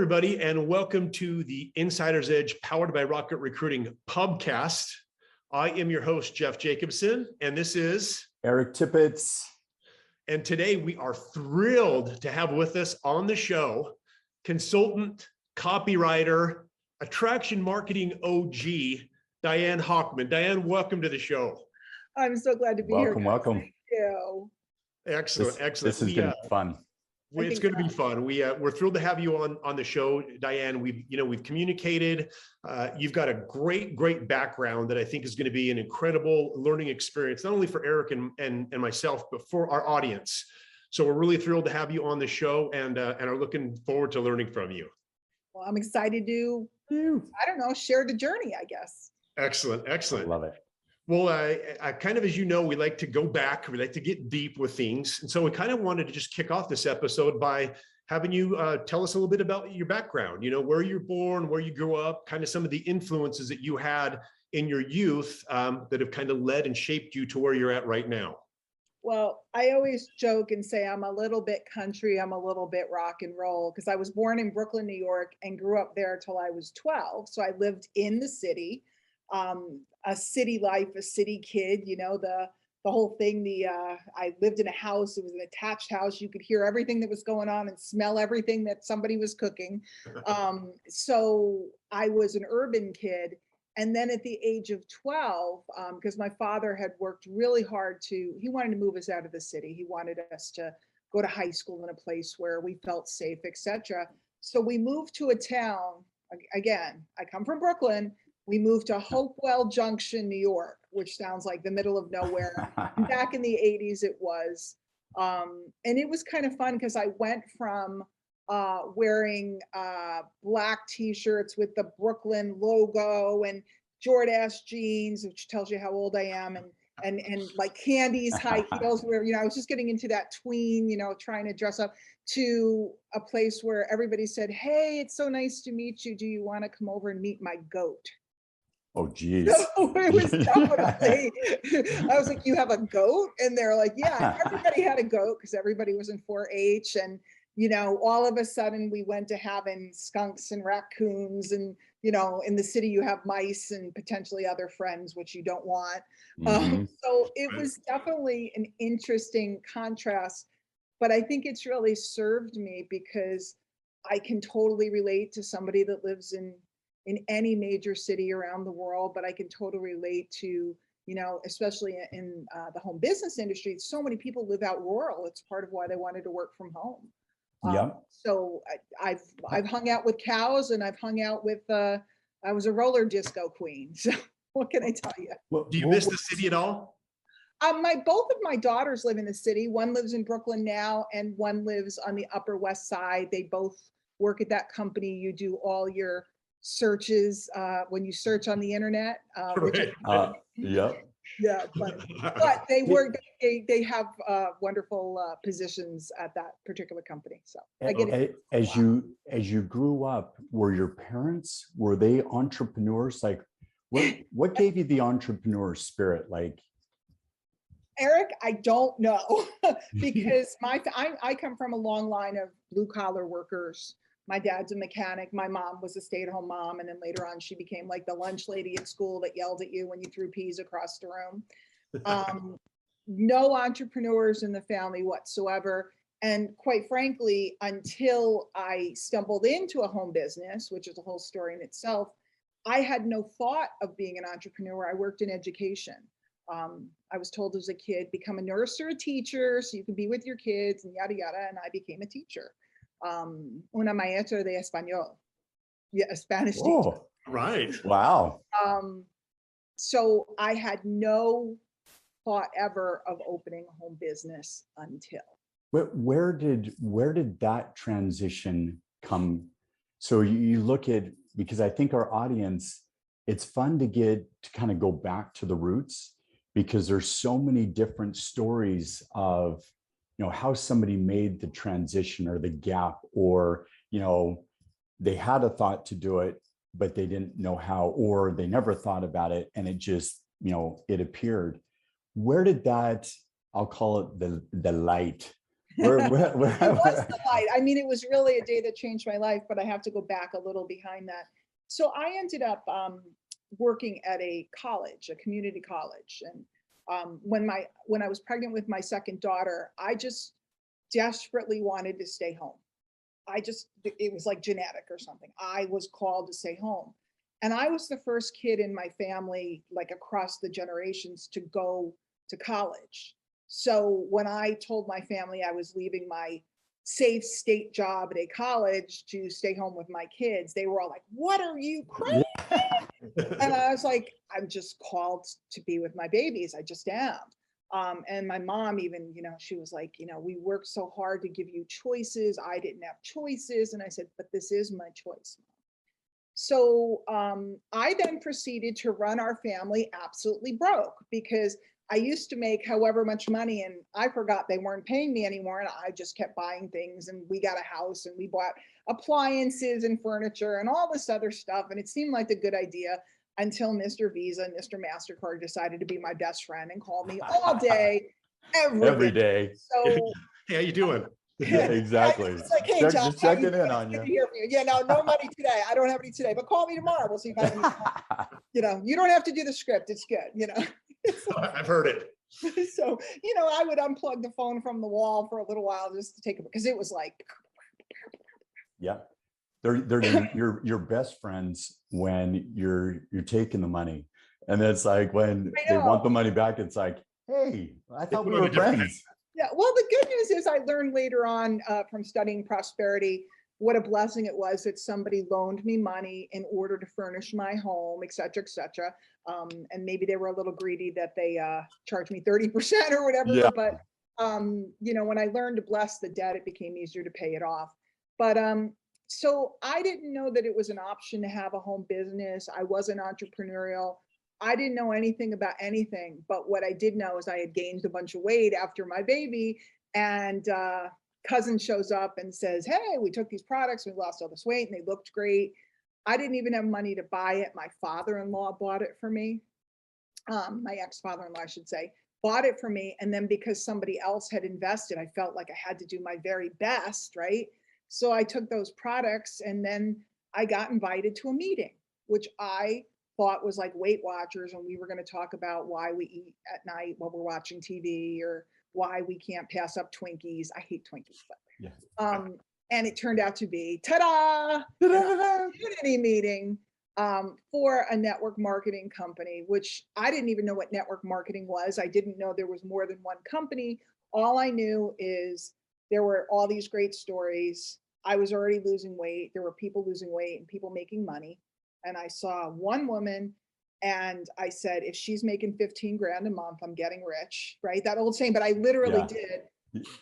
everybody, and welcome to the Insider's Edge powered by Rocket Recruiting PUBcast. I am your host, Jeff Jacobson, and this is Eric Tippett. And today we are thrilled to have with us on the show consultant, copywriter, attraction marketing OG, Diane Hochman. Diane, welcome to the show. I'm so glad to be here. Welcome. Thank you. Excellent. This is going to be fun. It's going to be fun. We're thrilled to have you on the show, Diane. We've communicated. You've got a great background that I think is going to be an incredible learning experience, not only for Eric and myself, but for our audience. So we're really thrilled to have you on the show and are looking forward to learning from you. Well, I'm excited to, share the journey, I guess. Excellent. I love it. Well, I kind of, as you know, we like to go back, we like to get deep with things. And so we kind of wanted to just kick off this episode by having you tell us a little bit about your background, where you're born, where you grew up, kind of some of the influences that you had in your youth that have kind of led and shaped you to where you're at right now. Well, I always joke and say I'm a little bit country, I'm a little bit rock and roll, because I was born in Brooklyn, New York, and grew up there till I was 12. So I lived in the city. A city life, a city kid, the whole thing. I lived in a house. It was an attached house. You could hear everything that was going on and smell everything that somebody was cooking. So I was an urban kid. And then at the age of 12, because my father had worked really hard he wanted to move us out of the city. He wanted us to go to high school in a place where we felt safe, etc. So we moved to a town. Again, I come from Brooklyn. We moved to Hopewell Junction, New York, which sounds like the middle of nowhere. Back in the 80s, it was. And it was kind of fun because I went from wearing black T-shirts with the Brooklyn logo and Jordache jeans, which tells you how old I am, and like Candy's high heels, where I was just getting into that tween, trying to dress up, to a place where everybody said, "Hey, it's so nice to meet you. Do you want to come over and meet my goat?" Oh, geez. So it was definitely, I was like, "You have a goat?" And they're like, "Yeah." Everybody had a goat because everybody was in 4-H. And, all of a sudden we went to having skunks and raccoons. And, in the city you have mice and potentially other friends, which you don't want. So it was definitely an interesting contrast. But I think it's really served me because I can totally relate to somebody that lives in any major city around the world, but I can totally relate to, especially in the home business industry, so many people live out rural. It's part of why they wanted to work from home. So I've hung out with cows, and I've hung out with, I was a roller disco queen. So what can I tell you? Do you miss the city at all? Both of my daughters live in the city. One lives in Brooklyn now, and one lives on the Upper West Side. They both work at that company. You do all your searches when you search on the internet. Yeah, but they work. They have wonderful positions at that particular company. So I get it. As you grew up, were they entrepreneurs? Like, what gave you the entrepreneur spirit? Like, Eric, I don't know, because I come from a long line of blue collar workers. My dad's a mechanic. My mom was a stay-at-home mom. And then later on, she became like the lunch lady at school that yelled at you when you threw peas across the room. No entrepreneurs in the family whatsoever. And quite frankly, until I stumbled into a home business, which is a whole story in itself, I had no thought of being an entrepreneur. I worked in education. I was told as a kid, become a nurse or a teacher so you can be with your kids and yada, yada. And I became a teacher. Una maestra de español, a Spanish teacher. Right. Wow. So I had no thought ever of opening a home business until. Where did that transition come? So you look at, because I think our audience, it's fun to kind of go back to the roots, because there's so many different stories of how somebody made the transition or the gap, or, they had a thought to do it, but they didn't know how, or they never thought about it. And it just, it appeared. Where did that, I'll call it the light, It was the light. I mean, it was really a day that changed my life, but I have to go back a little behind that. So I ended up working at a college, a community college. And when I was pregnant with my second daughter, I just desperately wanted to stay home. It was like genetic or something. I was called to stay home. And I was the first kid in my family, like across the generations, to go to college. So when I told my family I was leaving my safe state job at a college to stay home with my kids, they were all like, "What, are you crazy?" And I was like, "I'm just called to be with my babies. I just am." And my mom even, she was like, "We worked so hard to give you choices. I didn't have choices." And I said, "But this is my choice." So I then proceeded to run our family absolutely broke, because I used to make however much money, and I forgot they weren't paying me anymore. And I just kept buying things, and we got a house, and we bought appliances and furniture and all this other stuff. And it seemed like a good idea until Mr. Visa and Mr. MasterCard decided to be my best friend and call me all day, every day. So hey, how you doing? Yeah, exactly. It's like, "Hey, John, just checking in on you. Yeah, no money today. I don't have any today, but call me tomorrow. We'll see if I have any." You don't have to do the script. It's good. I've heard it. So, I would unplug the phone from the wall for a little while just to take it, because it was like, yeah, they're your best friends when you're taking the money, and it's like when they want the money back, it's like, "Hey, I thought we were friends." Yeah, well, the good news is I learned later on from studying prosperity what a blessing it was that somebody loaned me money in order to furnish my home, et cetera, et cetera. And maybe they were a little greedy that they charged me 30% or whatever. Yeah. But, when I learned to bless the debt, it became easier to pay it off. But so I didn't know that it was an option to have a home business. I wasn't entrepreneurial. I didn't know anything about anything, but what I did know is I had gained a bunch of weight after my baby, and cousin shows up and says, "Hey, we took these products, we lost all this weight, and they looked great." I didn't even have money to buy it. My father-in-law bought it for me. My ex-father-in-law, I should say, bought it for me. And then because somebody else had invested, I felt like I had to do my very best, right? So I took those products, and then I got invited to a meeting, which I thought was like Weight Watchers, and we were going to talk about why we eat at night while we're watching TV, or why we can't pass up Twinkies. I hate Twinkies, but Yeah. and it turned out to be ta-da, an opportunity meeting for a network marketing company, which I didn't even know what network marketing was. I didn't know there was more than one company. All I knew is there were all these great stories. I was already losing weight. There were people losing weight and people making money. And I saw one woman, and I said, "If she's making 15 grand a month, I'm getting rich," right? That old saying, but I literally did.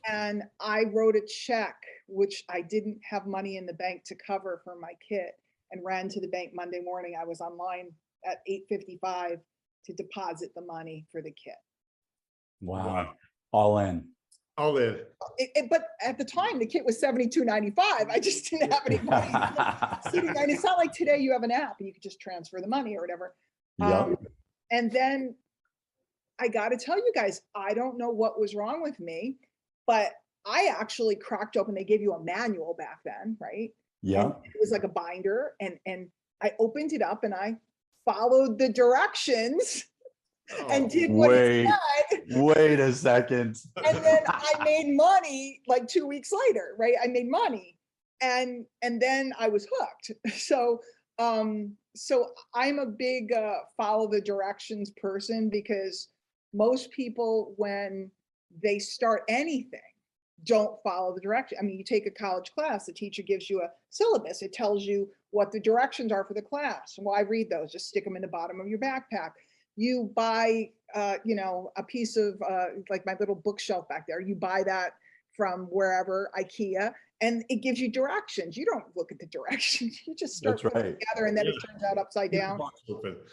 And I wrote a check, which I didn't have money in the bank to cover for my kit, and ran to the bank Monday morning. I was online at 8:55 to deposit the money for the kit. Wow. All in. All in. But at the time, the kit was $72.95. I just didn't have any money. And it's not like today you have an app and you can just transfer the money or whatever. And then I got to tell you guys, I don't know what was wrong with me, but I actually cracked open. They gave you a manual back then, right? Yeah. And it was like a binder, and I opened it up and I followed the directions and did what it said. Wait a second. And then I made money like 2 weeks later, right? I made money, and then I was hooked. So I'm a big follow the directions person, because most people, when they start anything, don't follow the direction. I mean, you take a college class, the teacher gives you a syllabus. It tells you what the directions are for the class. Well, I read those, just stick them in the bottom of your backpack. You buy, a piece of like my little bookshelf back there. You buy that from wherever, IKEA, and it gives you directions. You don't look at the directions. You just start putting together, and then it turns out upside down.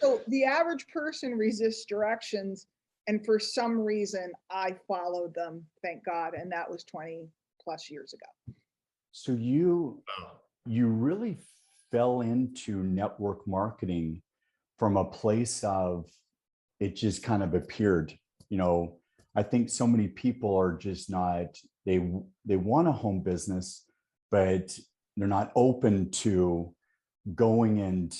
So the average person resists directions. And for some reason, I followed them, thank God. And that was 20 plus years ago. So you really fell into network marketing from a place of, it just kind of appeared. I think so many people are just not they want a home business, but they're not open to going. And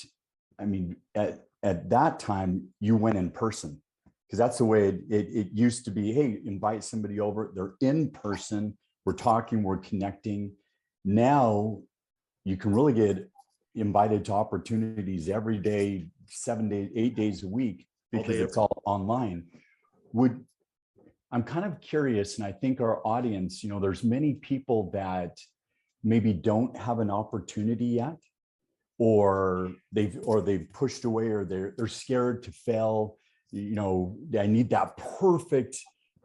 I mean, at that time, you went in person, because that's the way it used to be. Hey, invite somebody over, they're in person, we're talking, we're connecting. Now you can really get invited to opportunities every day, 7 days, 8 days a week, because it's all online. I'm kind of curious, and I think our audience, there's many people that maybe don't have an opportunity yet, or they've pushed away, or they're scared to fail. I need that perfect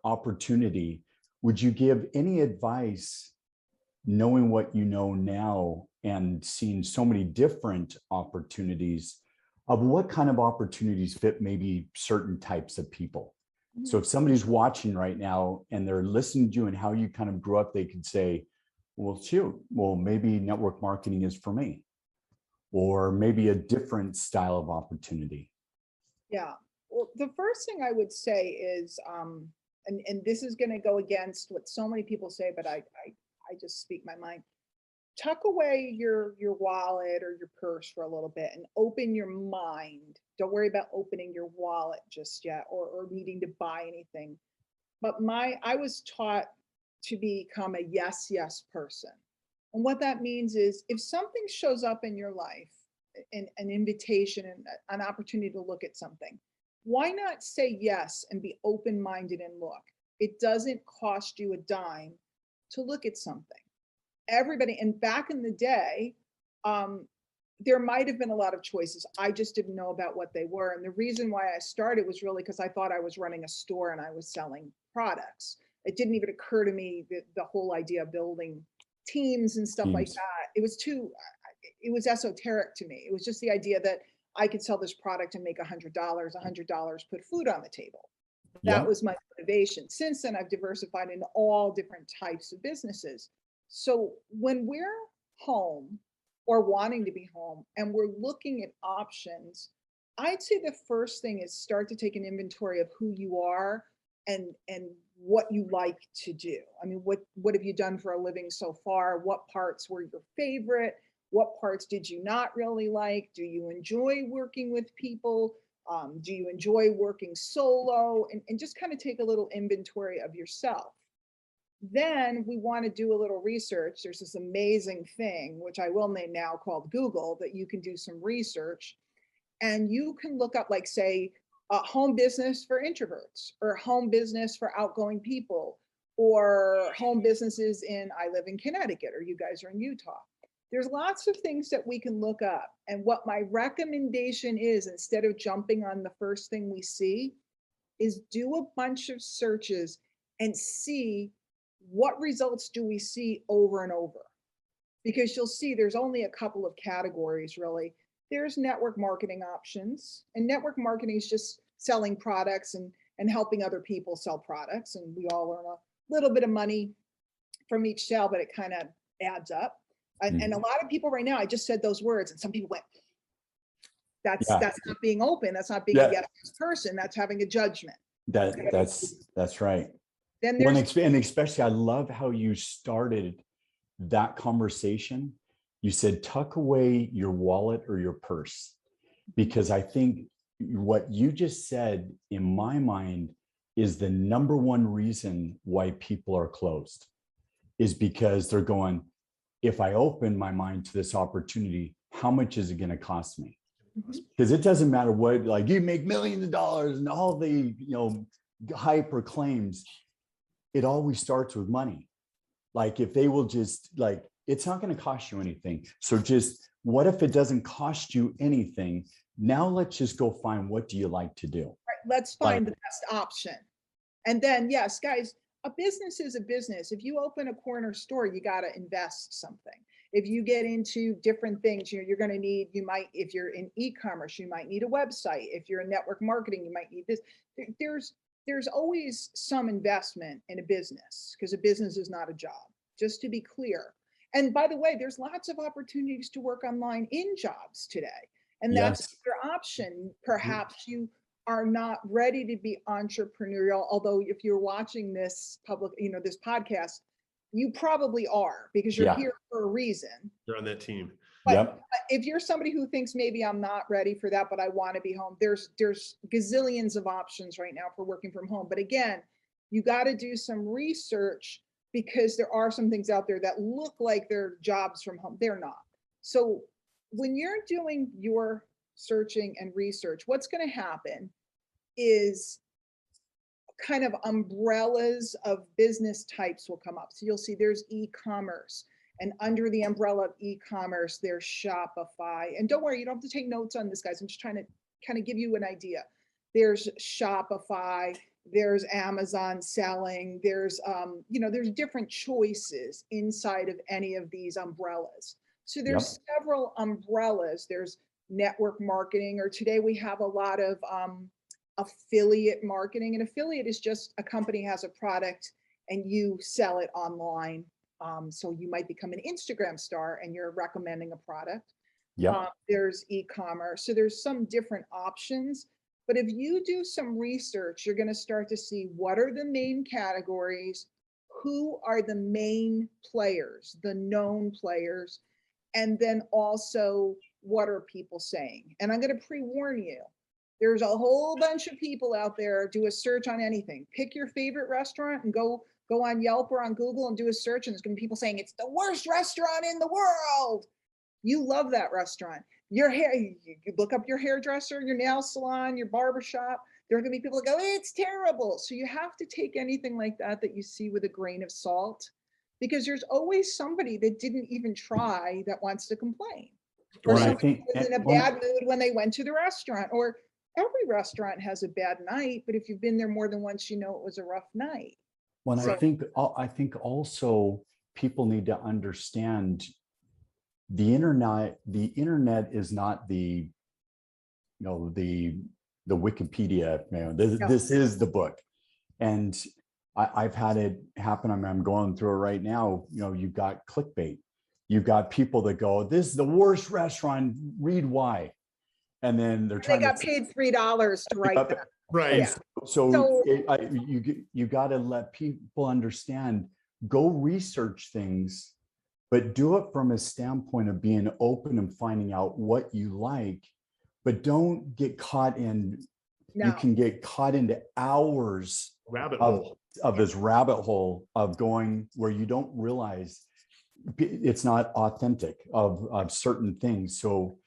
opportunity. Would you give any advice, knowing what you know now and seeing so many different opportunities, of what kind of opportunities fit maybe certain types of people? So if somebody's watching right now and they're listening to you and how you kind of grew up, they could say, well, shoot, well, maybe network marketing is for me, or maybe a different style of opportunity. Yeah. Well, the first thing I would say is, and this is going to go against what so many people say, but I just speak my mind. Tuck away your wallet or your purse for a little bit and open your mind. Don't worry about opening your wallet just yet, or needing to buy anything. But I was taught to become a yes person. And what that means is, if something shows up in your life, an invitation and an opportunity to look at something, why not say yes and be open-minded and look? It doesn't cost you a dime to look at something. Everybody, and back in the day, there might have been a lot of choices. I just didn't know about what they were. And the reason why I started was really because I thought I was running a store and I was selling products. It didn't even occur to me that the whole idea of building teams and stuff like that, it was esoteric to me. It was just the idea that I could sell this product and make $100, put food on the table. That was my motivation. Since then, I've diversified into all different types of businesses. So when we're home or wanting to be home and we're looking at options, I'd say the first thing is start to take an inventory of who you are and what you like to do. I mean, what have you done for a living so far? What parts were your favorite? What parts did you not really like? Do you enjoy working with people? Do you enjoy working solo? And just kind of take a little inventory of yourself. Then we want to do a little research. There's this amazing thing, which I will name now, called Google, that you can do some research and you can look up, like, say, home business for introverts, or home business for outgoing people, or home businesses I live in Connecticut, or you guys are in Utah. There's lots of things that we can look up. And what my recommendation is, instead of jumping on the first thing we see, is do a bunch of searches and see what results do we see over and over. Because you'll see there's only a couple of categories, really. There's network marketing options, and network marketing is just selling products and helping other people sell products. And we all earn a little bit of money from each sale, but it kind of adds up. And a lot of people right now, I just said those words and some people went, that's not being open. That's not being a yes person. That's having a judgment. That's right. Then there's, and especially, I love how you started that conversation. You said, tuck away your wallet or your purse, because I think what you just said, in my mind, is the number one reason why people are closed, is because they're going, if I open my mind to this opportunity, how much is it going to cost me? Because it doesn't matter what, like, you make millions of dollars and all the, hype or claims, it always starts with money. Like, if they will just, like, it's not going to cost you anything. So just, what if it doesn't cost you anything? Now let's just go find, what do you like to do? Right, let's find the best option. And then, yes, guys, a business is a business. If you open a corner store, you got to invest something. If you get into different things, you're going to need, if you're in e-commerce, you might need a website. If you're in network marketing, you might need this. There's always some investment in a business, because a business is not a job, just to be clear. And by the way, there's lots of opportunities to work online in jobs today. And that's your option. Perhaps you are not ready to be entrepreneurial. Although if you're watching this this podcast, you probably are, because you're Yeah. here for a reason. You're on that team. But Yep. if you're somebody who thinks maybe I'm not ready for that, but I want to be home, there's gazillions of options right now for working from home. But again, you got to do some research, because there are some things out there that look like they're jobs from home. They're not. So when you're doing your searching and research, what's going to happen is kind of umbrellas of business types will come up. So you'll see there's e-commerce, and under the umbrella of e-commerce, there's Shopify. And don't worry, you don't have to take notes on this, guys. I'm just trying to kind of give you an idea. There's Shopify, there's Amazon selling, there's, there's different choices inside of any of these umbrellas. So there's several umbrellas. There's network marketing, or today we have a lot of affiliate marketing. And affiliate is just a company has a product and you sell it online. So you might become an Instagram star and you're recommending a product. There's e-commerce. So there's some different options. But if you do some research, you're going to start to see what are the main categories, who are the main players, the known players, and then also what are people saying. And I'm going to pre-warn you, there's a whole bunch of people out there. Do a search on anything. Pick your favorite restaurant and go on Yelp or on Google and do a search, and there's going to be people saying it's the worst restaurant in the world. You love that restaurant. Your hair, you look up your hairdresser, your nail salon, your barbershop. There are going to be people that go, it's terrible. So you have to take anything like that you see with a grain of salt, because there's always somebody that didn't even try that wants to complain. Or somebody was in a bad mood when they went to the restaurant. Or every restaurant has a bad night, but if you've been there more than once, you know it was a rough night. Well, I think also people need to understand the internet is not the Wikipedia, this is the book. And I've had it happen. I'm going through it right now. You've got clickbait. You've got people that go, this is the worst restaurant, read why. And then they got paid $3 to write that. Right. Yeah. So you got to let people understand, go research things, but do it from a standpoint of being open and finding out what you like, but don't get caught in, you can get caught into hours of this rabbit hole of going where you don't realize it's not authentic of certain things. So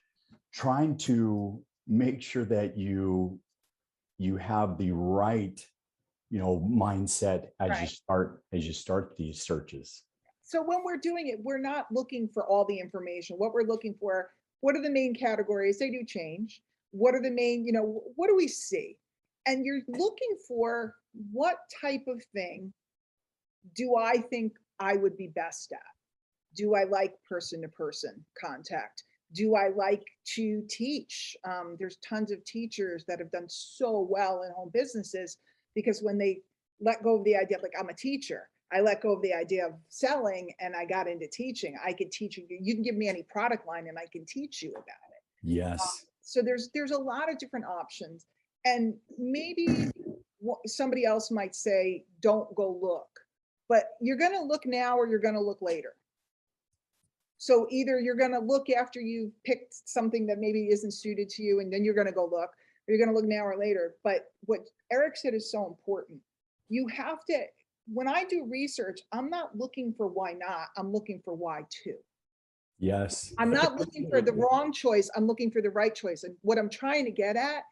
trying to make sure that you have the right, mindset as you start these searches. So when we're doing it, we're not looking for all the information. What we're looking for, what are the main categories? They do change. What are the main, what do we see? And you're looking for what type of thing do I think I would be best at? Do I like person-to-person contact? Do I like to teach? There's tons of teachers that have done so well in home businesses, because when they let go of the idea, like I'm a teacher, I let go of the idea of selling and I got into teaching. I could teach you. You can give me any product line and I can teach you about it. Yes. So there's a lot of different options. And maybe somebody else might say, don't go look, but you're going to look now or you're going to look later. So either you're going to look after you've picked something that maybe isn't suited to you, and then you're going to go look, or you're going to look now or later. But what Eric said is so important. You have to, when I do research, I'm not looking for why not, I'm looking for why too. Yes. I'm not looking for the wrong choice, I'm looking for the right choice. And what I'm trying to get at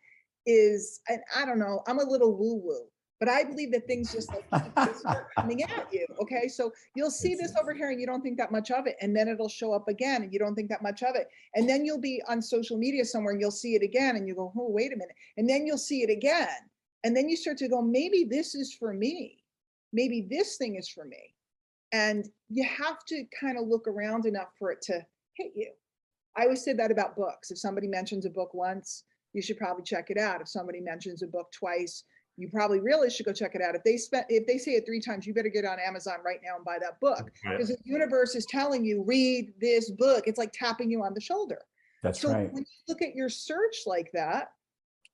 is, and I don't know, I'm a little woo-woo, but I believe that things just like start coming at you. Okay, so you'll see this over here and you don't think that much of it, and then it'll show up again and you don't think that much of it, and then you'll be on social media somewhere and you'll see it again and you go, oh, wait a minute, and then you'll see it again, and then you start to go, maybe this is for me, maybe this thing is for me. And you have to kind of look around enough for it to hit you. I always say that about books. If somebody mentions a book once, you should probably check it out. If somebody mentions a book twice, you probably really should go check it out. If they say it 3 times, you better get on Amazon right now and buy that book, because the universe is telling you, read this book. It's like tapping you on the shoulder. That's so right. When you look at your search like that,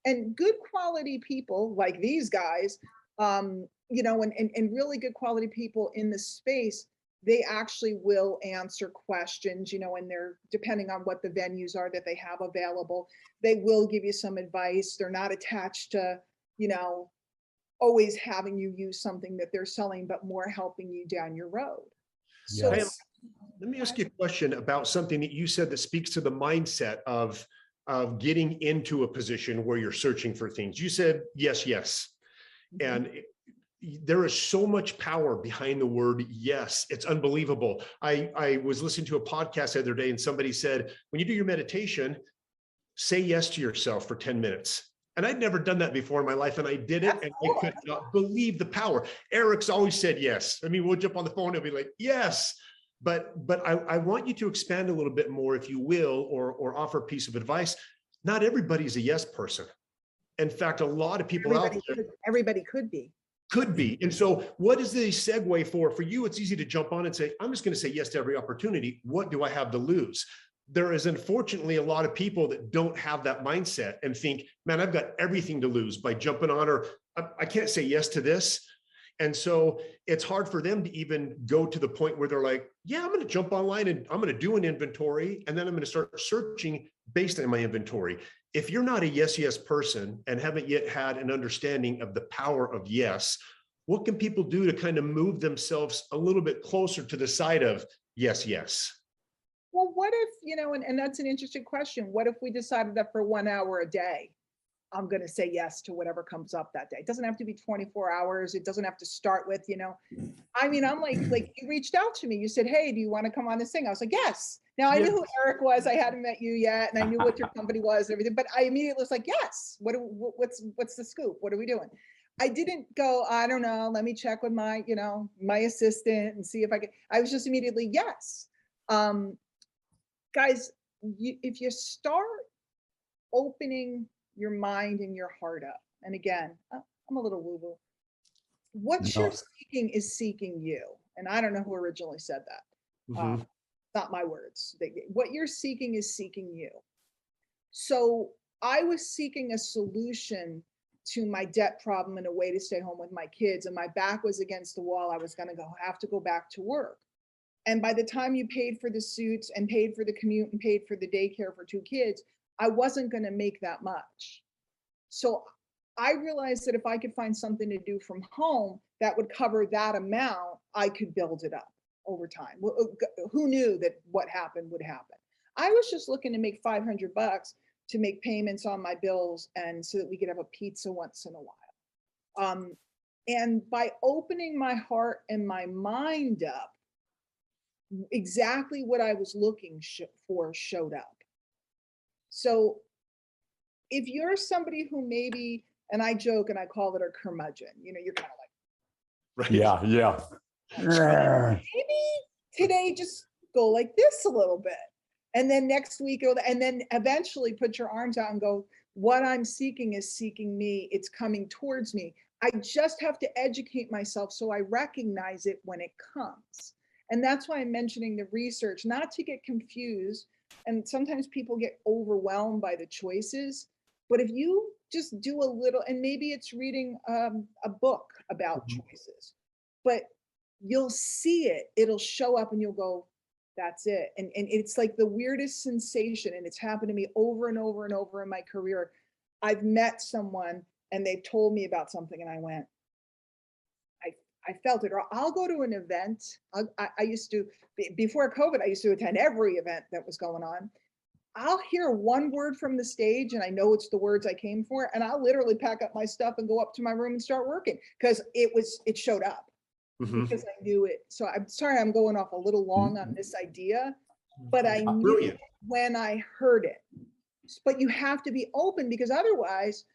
and good quality people like these guys, and really good quality people in the space, they actually will answer questions, you know, and they're, depending on what the venues are that they have available, they will give you some advice. They're not attached to, you know, always having you use something that they're selling, but more helping you down your road. So Yes. Let me ask you a question about something that you said that speaks to the mindset of getting into a position where you're searching for things. You said, yes, yes. And there is so much power behind the word yes. It's unbelievable. I was listening to a podcast the other day and somebody said, when you do your meditation, say yes to yourself for 10 minutes. And I'd never done that before in my life, and I did it, and I could not believe the power. Eric's always said yes. I mean, we'll jump on the phone and be like, yes. But I want you to expand a little bit more, if you will, or offer a piece of advice. Not everybody's a yes person. In fact, a lot of people out there, everybody could be. Could be. And so what is the segue for you? It's easy to jump on and say, I'm just going to say yes to every opportunity. What do I have to lose? There is unfortunately a lot of people that don't have that mindset and think, man, I've got everything to lose by jumping on, or I can't say yes to this. And so it's hard for them to even go to the point where they're like, yeah, I'm going to jump online and I'm going to do an inventory. And then I'm going to start searching based on my inventory. If you're not a yes, yes person and haven't yet had an understanding of the power of yes, what can people do to kind of move themselves a little bit closer to the side of yes, yes? Well, what if, you know, and that's an interesting question. What if we decided that for 1 hour a day, I'm going to say yes to whatever comes up that day? It doesn't have to be 24 hours. It doesn't have to start with, you know, I mean, I'm like you reached out to me. You said, hey, do you want to come on this thing? I was like, yes. Now I knew who Eric was. I hadn't met you yet. And I knew what your company was and everything, but I immediately was like, yes, what's the scoop? What are we doing? I didn't go, I don't know, let me check with my, you know, my assistant and see if I could. I was just immediately, yes. Guys, if you start opening your mind and your heart up, and again, I'm a little woo-woo. What you're seeking is seeking you. And I don't know who originally said that. Not my words. What you're seeking is seeking you. So I was seeking a solution to my debt problem and a way to stay home with my kids. And my back was against the wall. I was going to have to go back to work. And by the time you paid for the suits and paid for the commute and paid for the daycare for 2 kids, I wasn't going to make that much. So I realized that if I could find something to do from home that would cover that amount, I could build it up over time. Who knew that what happened would happen? I was just looking to make $500 to make payments on my bills and so that we could have a pizza once in a while. And by opening my heart and my mind up, exactly what I was looking for showed up. So if you're somebody who maybe, and I joke and I call it a curmudgeon, you know, you're kind of like, right. Yeah. Maybe today just go like this a little bit. And then next week, and then eventually put your arms out and go, what I'm seeking is seeking me. It's coming towards me. I just have to educate myself so I recognize it when it comes. And that's why I'm mentioning the research, not to get confused. And sometimes people get overwhelmed by the choices. But if you just do a little, and maybe it's reading a book about choices, but you'll see it, it'll show up and you'll go, that's it. And it's like the weirdest sensation. And it's happened to me over and over and over in my career. I've met someone and they've told me about something and I went, I felt it. Or I'll go to an event. I used to, before COVID, I used to attend every event that was going on. I'll hear one word from the stage and I know it's the words I came for. And I'll literally pack up my stuff and go up to my room and start working because it showed up. Because I knew it. So I'm sorry, I'm going off a little long on this idea, but I knew it when I heard it. But you have to be open because otherwise,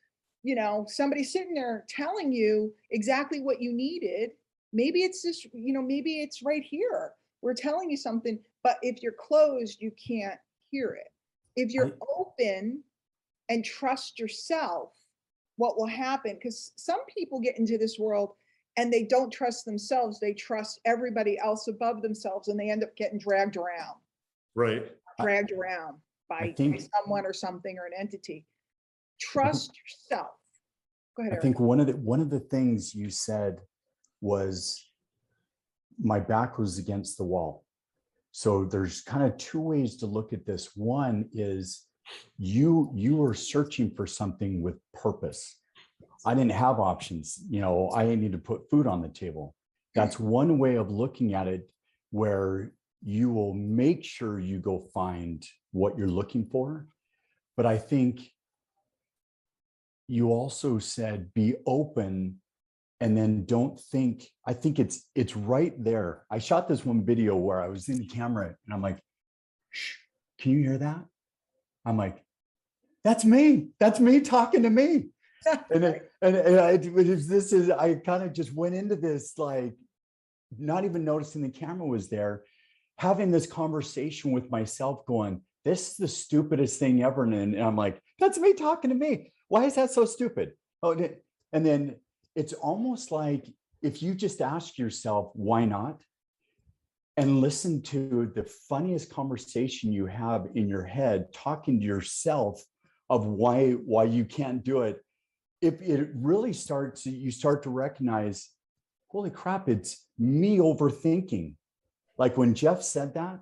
you know, somebody's sitting there telling you exactly what you needed. Maybe it's this, you know, maybe it's right here. We're telling you something, but if you're closed, you can't hear it. If you're open and trust yourself, what will happen? Because some people get into this world and they don't trust themselves. They trust everybody else above themselves and they end up getting dragged around. Right. Dragged around by someone or something or an entity. Trust yourself. Go ahead, Eric. I think one of the things you said was my back was against the wall. So there's kind of two ways to look at this. One is you were searching for something with purpose. I didn't have options. I need to put food on the table. That's one way of looking at it, where you will make sure you go find what you're looking for. But I think you also said be open, and then don't think. I think it's right there. I shot this one video where I was in the camera and I'm like, shh, can you hear that? I'm like, that's me. That's me talking to me. I kind of just went into this, like, not even noticing the camera was there, having this conversation with myself going, this is the stupidest thing ever. And I'm like, that's me talking to me. Why is that so stupid? Oh, and then it's almost like if you just ask yourself, why not? And listen to the funniest conversation you have in your head, talking to yourself of why you can't do it. If it really starts, you start to recognize, holy crap, it's me overthinking. Like when Jeff said that,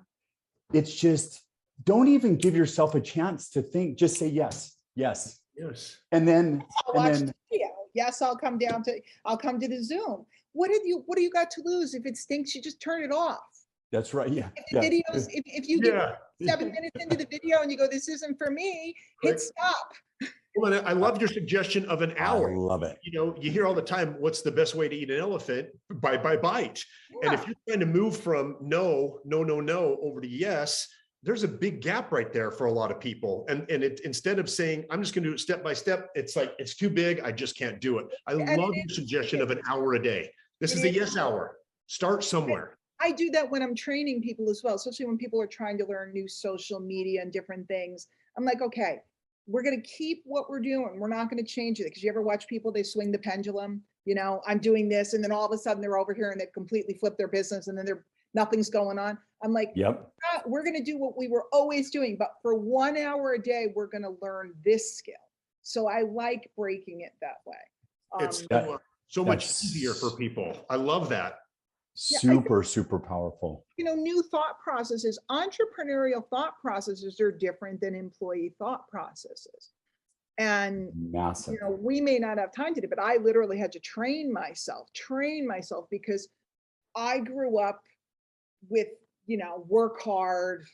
it's just, don't even give yourself a chance to think, just say yes, yes. Yes. And then, The video. Yes, I'll come to the Zoom. What do you got to lose? If it stinks, you just turn it off. that's right. Yeah. If the videos, if you get 7 minutes into the video and you go, this isn't for me, hit stop. Well, I love your suggestion of an hour. I love it. You hear all the time, what's the best way to eat an elephant? By bite. Yeah. And if you're trying to move from no over to yes, there's a big gap right there for a lot of people. And instead of saying, I'm just going to do it step by step, it's like, it's too big, I just can't do it. I love your suggestion of an hour a day. This is a yes hour. Start somewhere. I do that when I'm training people as well, especially when people are trying to learn new social media and different things. I'm like, okay, we're going to keep what we're doing. We're not going to change it. Because you ever watch people, they swing the pendulum, I'm doing this. And then all of a sudden they're over here and they completely flip their business and then nothing's going on. I'm like, yep, we're going to do what we were always doing. But for 1 hour a day, we're going to learn this skill. So I like breaking it that way. It's so much easier for people. I love that. Super powerful. New thought processes, entrepreneurial thought processes are different than employee thought processes. And massive. We may not have time to do, but I literally had to train myself because I grew up with, work hard,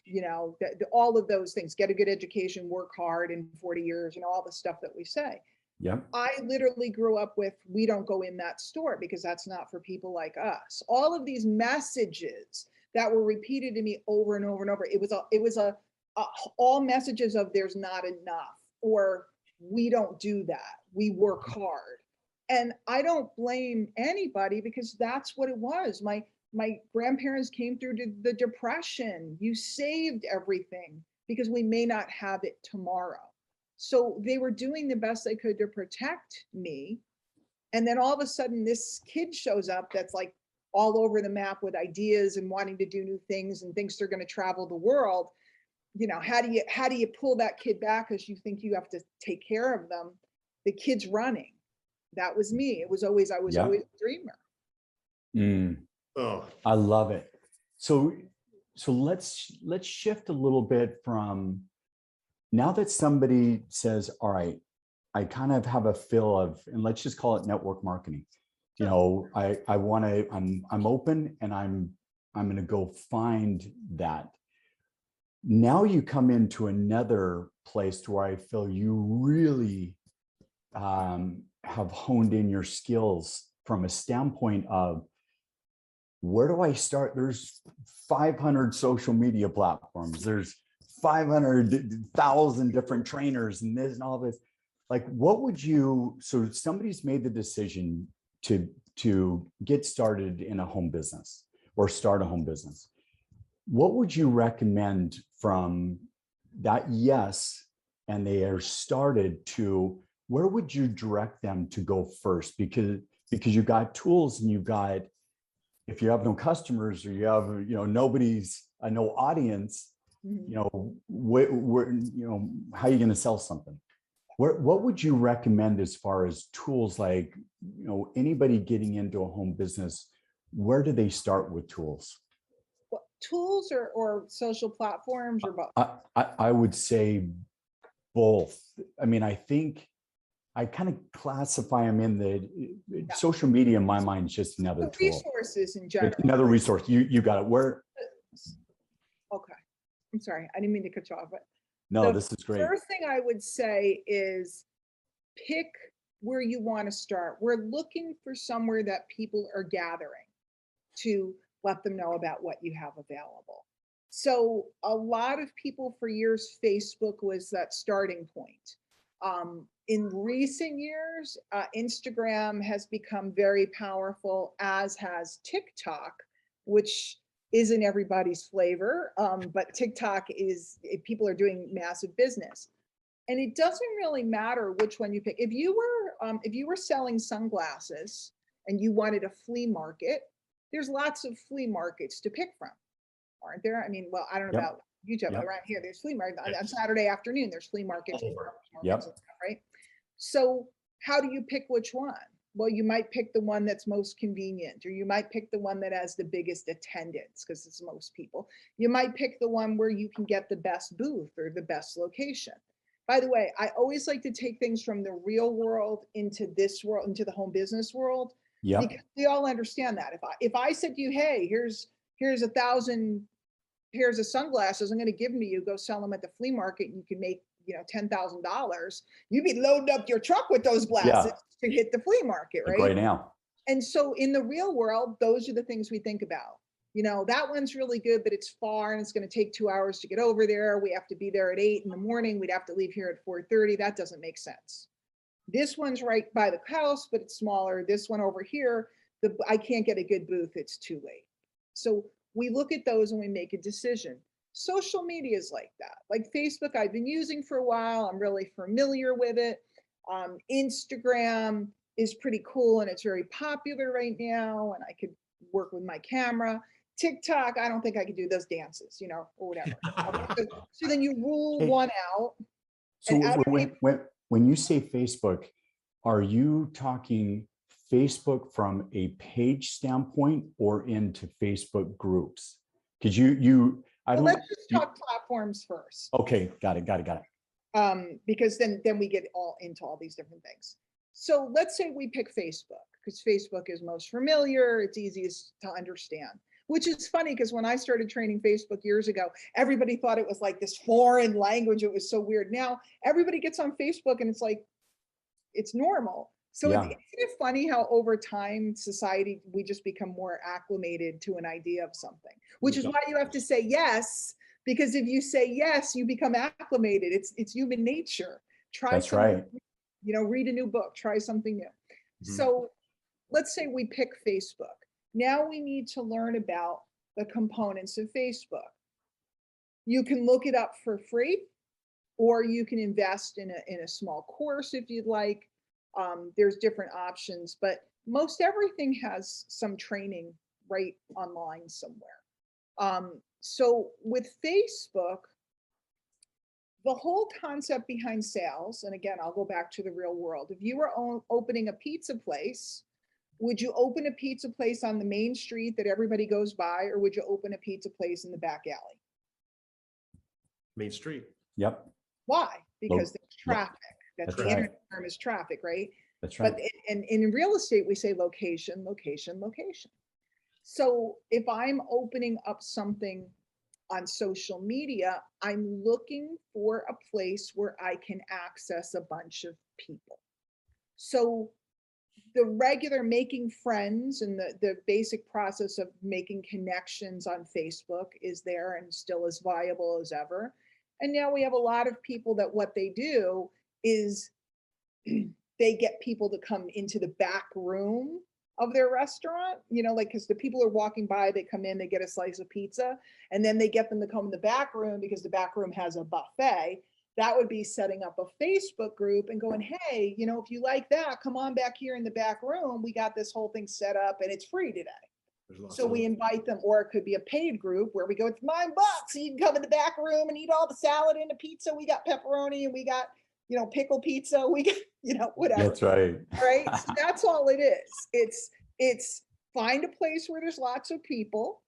all of those things, get a good education, work hard in 40 years, all the stuff that we say. Yep. I literally grew up with, we don't go in that store because that's not for people like us. All of these messages that were repeated to me over and over and over. It was all messages of there's not enough, or we don't do that. We work hard. And I don't blame anybody because that's what it was. My grandparents came through the Depression. You saved everything because we may not have it tomorrow. So they were doing the best they could to protect me. And then all of a sudden this kid shows up that's like all over the map with ideas and wanting to do new things and thinks they're going to travel the world. How do you pull that kid back because you think you have to take care of them? The kid's running. That was me. I was always a dreamer. Oh, I love it. So let's shift a little bit from, now that somebody says, all right, I kind of have a feel of, and let's just call it network marketing. I'm open and I'm going to go find that. Now you come into another place to where I feel you really have honed in your skills from a standpoint of, where do I start? There's 500 social media platforms. There's 500,000 different trainers and this and all this. Like, so somebody's made the decision to get started in a home business or start a home business. What would you recommend from that yes, and they are started, to where would you direct them to go first? Because you got tools and you got, if you have no customers or you have, no audience, how are you going to sell something? What would you recommend as far as tools, like, anybody getting into a home business, where do they start with tools? What, tools or social platforms or both? I would say both. I mean, I think I kind of classify them in the social media in my mind is just another The tool. resources in general. It's another resource. You got it. Where? Okay. I'm sorry. I didn't mean to cut you off, but No, the this is great. first thing I would say is pick where you want to start. We're looking for somewhere that people are gathering to let them know about what you have available. So a lot of people for years, Facebook was that starting point. In recent years, Instagram has become very powerful, as has TikTok, which isn't everybody's flavor, but TikTok is, people are doing massive business. And it doesn't really matter which one you pick. If you were selling sunglasses and you wanted a flea market, there's lots of flea markets to pick from, aren't there? I mean, well, I don't know about you, but around here, there's flea market. On Saturday afternoon, there's flea markets, and stuff, right? So how do you pick which one? Well, you might pick the one that's most convenient, or you might pick the one that has the biggest attendance because it's most people. You might pick the one where you can get the best booth or the best location. By the way, I always like to take things from the real world into this world, into the home business world, because we all understand that. If I said to you, hey, here's 1,000 pairs of sunglasses, I'm going to give them to you, go sell them at the flea market, and you can make $10,000, you'd be loading up your truck with those glasses to hit the flea market, right? Right now. And so in the real world, those are the things we think about. That one's really good, but it's far and it's going to take 2 hours to get over there. We have to be there at 8 in the morning. We'd have to leave here at 4:30. That doesn't make sense. This one's right by the house, but it's smaller. This one over here, I can't get a good booth. It's too late. So we look at those and we make a decision. Social media is like that. Like Facebook, I've been using for a while. I'm really familiar with it. Instagram is pretty cool and it's very popular right now, and I could work with my camera. TikTok, I don't think I could do those dances, or whatever. Okay, so then you rule one out. So when you say Facebook, are you talking Facebook from a page standpoint or into Facebook groups? Because let's just talk platforms first. Okay, got it. Because then we get into all these different things. So let's say we pick Facebook because Facebook is most familiar, it's easiest to understand, which is funny because when I started training Facebook years ago, everybody thought it was like this foreign language. It was so weird. Now everybody gets on Facebook and it's like, it's normal. So isn't it funny how over time, society, we just become more acclimated to an idea of something, which is why you have to say yes, because if you say yes, you become acclimated. It's human nature. That's right. Read a new book, try something new. Mm-hmm. So let's say we pick Facebook. Now we need to learn about the components of Facebook. You can look it up for free, or you can invest in a small course if you'd like. There's different options, but most everything has some training right online somewhere. So with Facebook, the whole concept behind sales, and again, I'll go back to the real world. If you were opening a pizza place, would you open a pizza place on the main street that everybody goes by, or would you open a pizza place in the back alley? Main street. Yep. Why? Because there's traffic. That's the internet term is traffic, right? That's right. But in real estate, we say location, location, location. So if I'm opening up something on social media, I'm looking for a place where I can access a bunch of people. So the regular making friends and the basic process of making connections on Facebook is there and still as viable as ever. And now we have a lot of people that what they do is they get people to come into the back room of their restaurant, because the people are walking by, they come in, they get a slice of pizza, and then they get them to come in the back room because the back room has a buffet. That would be setting up a Facebook group and going, hey, if you like that, come on back here in the back room. We got this whole thing set up and it's free today. So we invite them, or it could be a paid group where we go, it's $9. So you can come in the back room and eat all the salad and the pizza. We got pepperoni and we got, pickle pizza. We got, whatever. That's right. Right. So that's all it is. It's find a place where there's lots of people,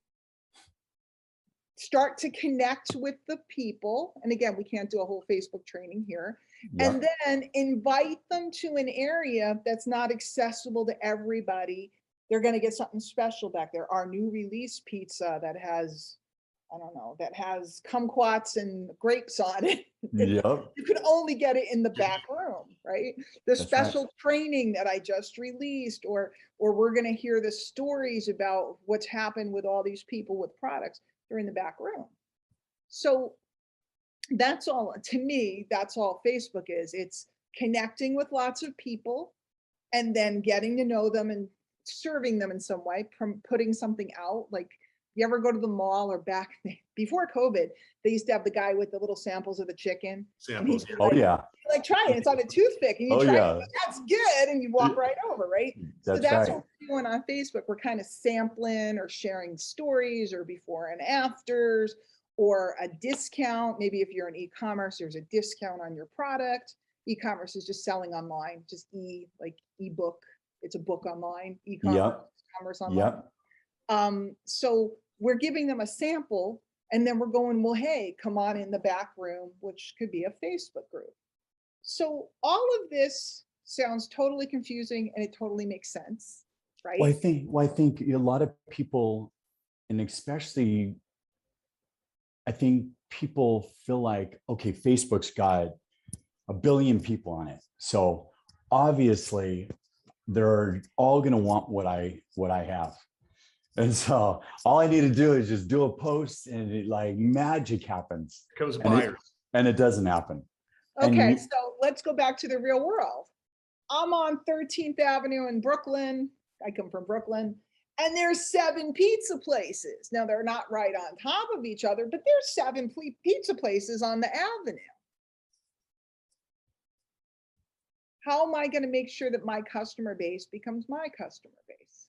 start to connect with the people. And again, we can't do a whole Facebook training here. Yeah. And then invite them to an area that's not accessible to everybody. They're going to get something special back there. Our new release pizza that has, I don't know, that has kumquats and grapes on it. Yep. You could only get it in the back room, right? The That's special right. training that I just released, or we're going to hear the stories about what's happened with all these people with products. They're in the back room. So that's all, to me, that's all Facebook is. It's connecting with lots of people and then getting to know them and serving them in some way, putting something out. Like, you ever go to the mall, or back before COVID, they used to have the guy with the little samples of the chicken. Samples. And Oh, yeah. like, try it. It's on a toothpick, and you Oh, try yeah. it. That's good, and you walk right over, right? So That's that's right. what we're doing on Facebook. We're kind of sampling or sharing stories or before and afters, or a discount. Maybe if you're in e-commerce, there's a discount on your product. E-commerce is just selling online, just like ebook. It's a book online, e-commerce, Yep. commerce online. Yep. So we're giving them a sample, and then we're going, well, hey, come on in the back room, which could be a Facebook group. So all of this sounds totally confusing, and it totally makes sense, right? Well, I think a lot of people, and especially, I think people feel like, okay, Facebook's got 1 billion people on it. So obviously they're all going to want what I have. And so all I need to do is just do a post, and it, like, magic happens. Comes And buyers. it doesn't happen. Okay, so let's go back to the real world. I'm on 13th Avenue in Brooklyn. I come from Brooklyn, and there's 7 pizza places. Now, they're not right on top of each other, but there's 7 pizza places on the avenue. How am I going to make sure that my customer base becomes my customer base?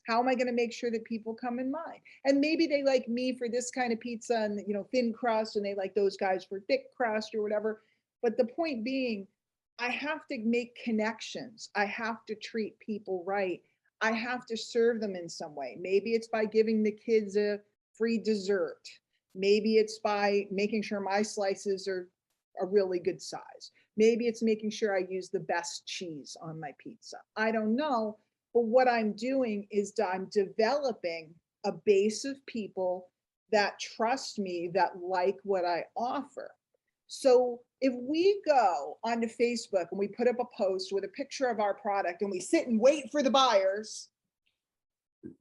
How am I going to make sure that people come in mine? And maybe they like me for this kind of pizza and, thin crust, and they like those guys for thick crust or whatever. But the point being, I have to make connections. I have to treat people right. I have to serve them in some way. Maybe it's by giving the kids a free dessert. Maybe it's by making sure my slices are a really good size. Maybe it's making sure I use the best cheese on my pizza. I don't know. But what I'm doing is I'm developing a base of people that trust me, that like what I offer. So if we go onto Facebook and we put up a post with a picture of our product and we sit and wait for the buyers,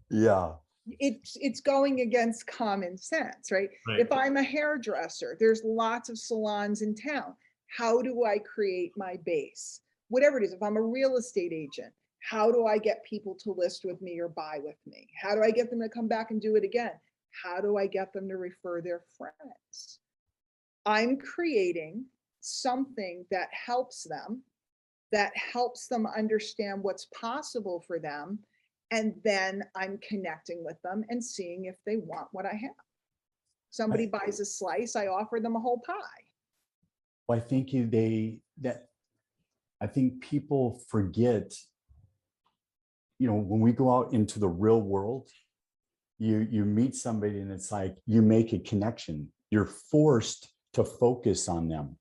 Yeah. it's going against common sense, right? If I'm a hairdresser, there's lots of salons in town. How do I create my base? Whatever it is, if I'm a real estate agent, how do I get people to list with me or buy with me? How do I get them to come back and do it again? How do I get them to refer their friends? I'm creating something that helps them understand what's possible for them. And then I'm connecting with them and seeing if they want what I have. Somebody buys a slice, I offer them a whole pie. Well, I think I think people forget, when we go out into the real world, you meet somebody and it's like you make a connection. You're forced to focus on them.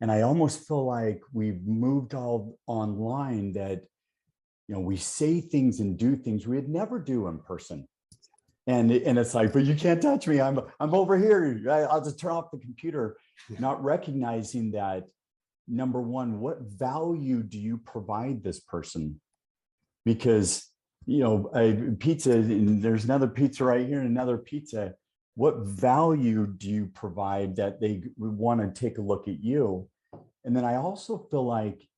And I almost feel like we've moved all online, that we say things and do things we'd never do in person. And it's like, but you can't touch me. I'm over here. I'll just turn off the computer, not recognizing that, number one, what value do you provide this person? Because, a pizza, and there's another pizza right here and another pizza. What value do you provide that they would want to take a look at you? And then I also feel like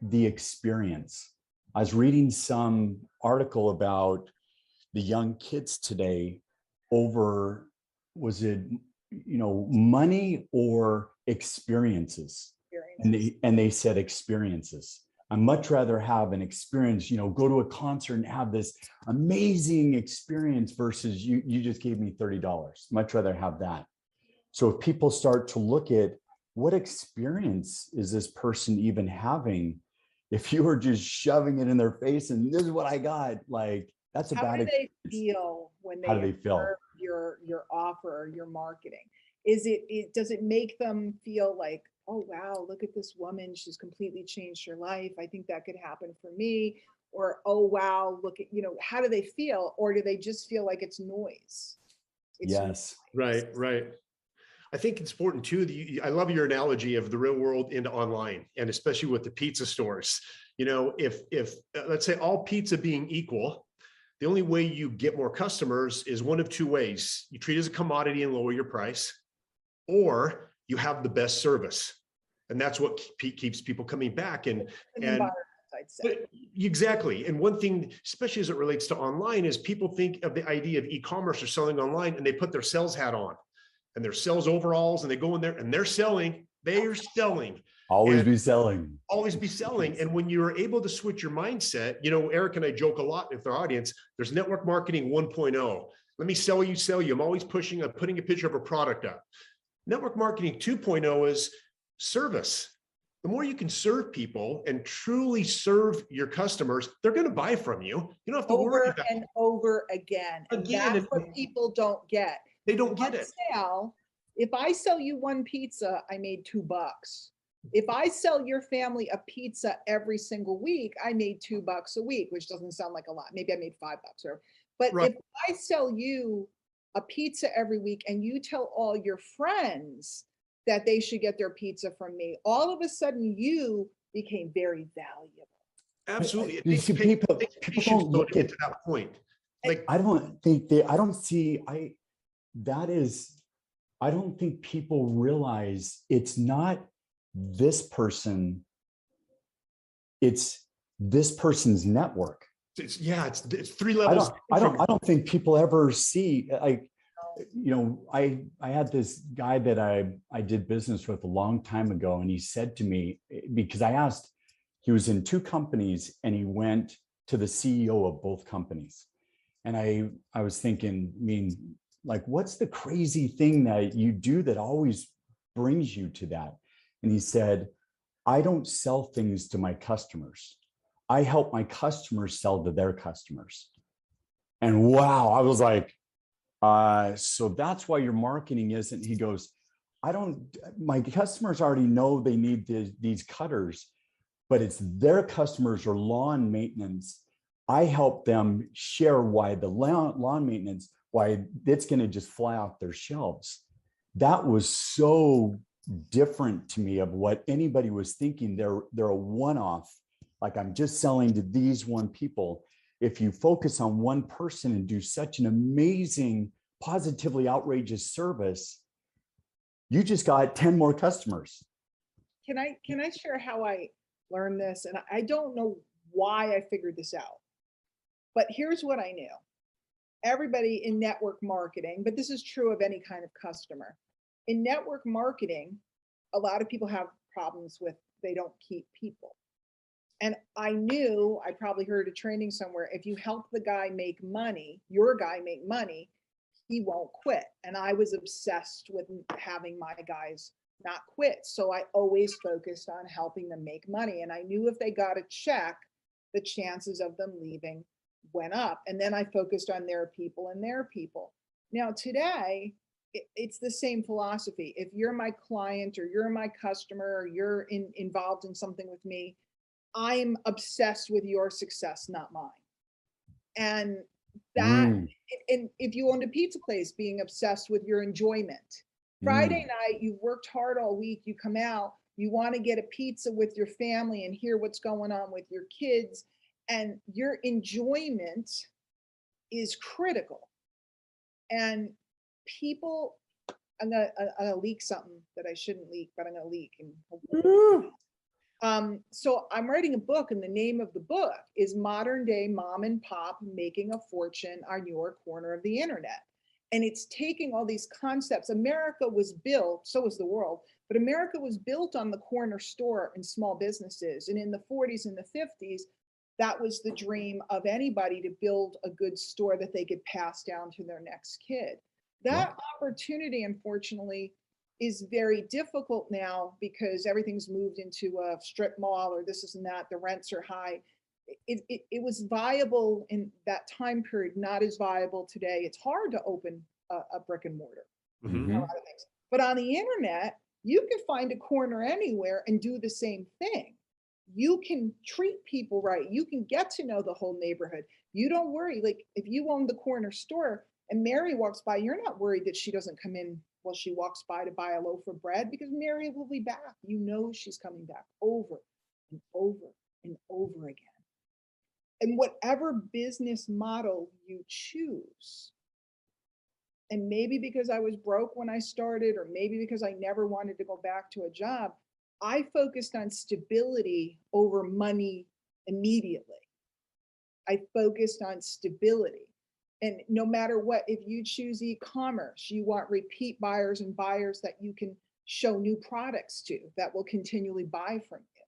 the experience. I was reading some article about the young kids today over, was it, money or experiences? And they said experiences. I'd much rather have an experience, go to a concert and have this amazing experience versus you just gave me $30. Much rather have that. So if people start to look at what experience is this person even having, if you were just shoving it in their face and this is what I got, like that's a How bad do they experience. feel when How do they they feel? observe your offer or your marketing? Does it make them feel like, oh wow, look at this woman, she's completely changed her life, I think that could happen for me? Or oh wow, look at, how do they feel? Or do they just feel like it's noise? It's Yes. noise. Right. I think it's important too. I love your analogy of the real world into online, and especially with the pizza stores. If let's say all pizza being equal, the only way you get more customers is one of two ways. You treat it as a commodity and lower your price, or you have the best service. And that's what keeps people coming back. And I'd say. Exactly. And one thing, especially as it relates to online, is people think of the idea of e-commerce or selling online and they put their sales hat on and their sales overalls and they go in there and they're selling. Always be selling. Always be selling. And when you're able to switch your mindset, Eric and I joke a lot with our audience, there's network marketing 1.0. Let me sell you. I'm always putting a picture of a product up. Network marketing 2.0 is service. The more you can serve people and truly serve your customers, they're going to buy from you. You don't have to worry about over and over again. And that's what people don't get. They don't get it. If I sell you one pizza, I made $2. If I sell your family a pizza every single week, I made $2 a week, which doesn't sound like a lot. Maybe I made $5 but right. If I sell you a pizza every week and you tell all your friends that they should get their pizza from me, all of a sudden you became very valuable. Absolutely. You see, people don't look at that point. Like, I don't think I don't think people realize it's not this person, it's this person's network. It's three levels. I don't think people ever see, like, I had this guy that I did business with a long time ago, and he said to me, because I asked, he was in 2 companies and he went to the CEO of both companies. And I was thinking, like, what's the crazy thing that you do that always brings you to that? And he said, I don't sell things to my customers. I help my customers sell to their customers. And wow, I was like, so that's why your marketing isn't, he goes, my customers already know they need these cutters, but it's their customers or lawn maintenance. I help them share why the lawn maintenance, why it's going to just fly off their shelves. That was so different to me of what anybody was thinking. They're a one-off. Like, I'm just selling to these one people. If you focus on one person and do such an amazing, positively outrageous service, you just got 10 more customers. Can I share how I learned this? And I don't know why I figured this out, but here's what I knew. Everybody in network marketing, but this is true of any kind of customer. In network marketing, a lot of people have problems with, they don't keep people. And I knew, I probably heard a training somewhere, if you help the guy make money, your guy make money, he won't quit. And I was obsessed with having my guys not quit. So I always focused on helping them make money. And I knew if they got a check, the chances of them leaving went up. And then I focused on their people and their people. Now today, it's the same philosophy. If you're my client or you're my customer or you're involved in something with me, I'm obsessed with your success, not mine. And that, and if you owned a pizza place, being obsessed with your enjoyment. Friday night, you've worked hard all week, you come out, you want to get a pizza with your family and hear what's going on with your kids, and your enjoyment is critical. And people, I'm gonna leak something that I shouldn't leak, but I'm gonna leak. And so I'm writing a book, and the name of the book is Modern Day Mom and Pop Making a Fortune on Your Corner of the Internet. And it's taking all these concepts. America was built, so was the world, but America was built on the corner store and small businesses. And in the 40s and the 50s, that was the dream of anybody, to build a good store that they could pass down to their next kid. That opportunity, unfortunately, is very difficult now because everything's moved into a strip mall or this and that, the rents are high. It was viable in that time period, not as viable today. It's hard to open a brick and mortar, Mhm. a lot of things. But on the internet, you can find a corner anywhere and do the same thing. You can treat people right. You can get to know the whole neighborhood. You don't worry. Like if you own the corner store and Mary walks by, you're not worried that she doesn't come in while she walks by to buy a loaf of bread because Mary will be back. You know she's coming back over and over and over again. And whatever business model you choose, and maybe because I was broke when I started, or maybe because I never wanted to go back to a job, I focused on stability over money immediately. I focused on stability. And no matter what, if you choose e-commerce, you want repeat buyers and buyers that you can show new products to that will continually buy from you.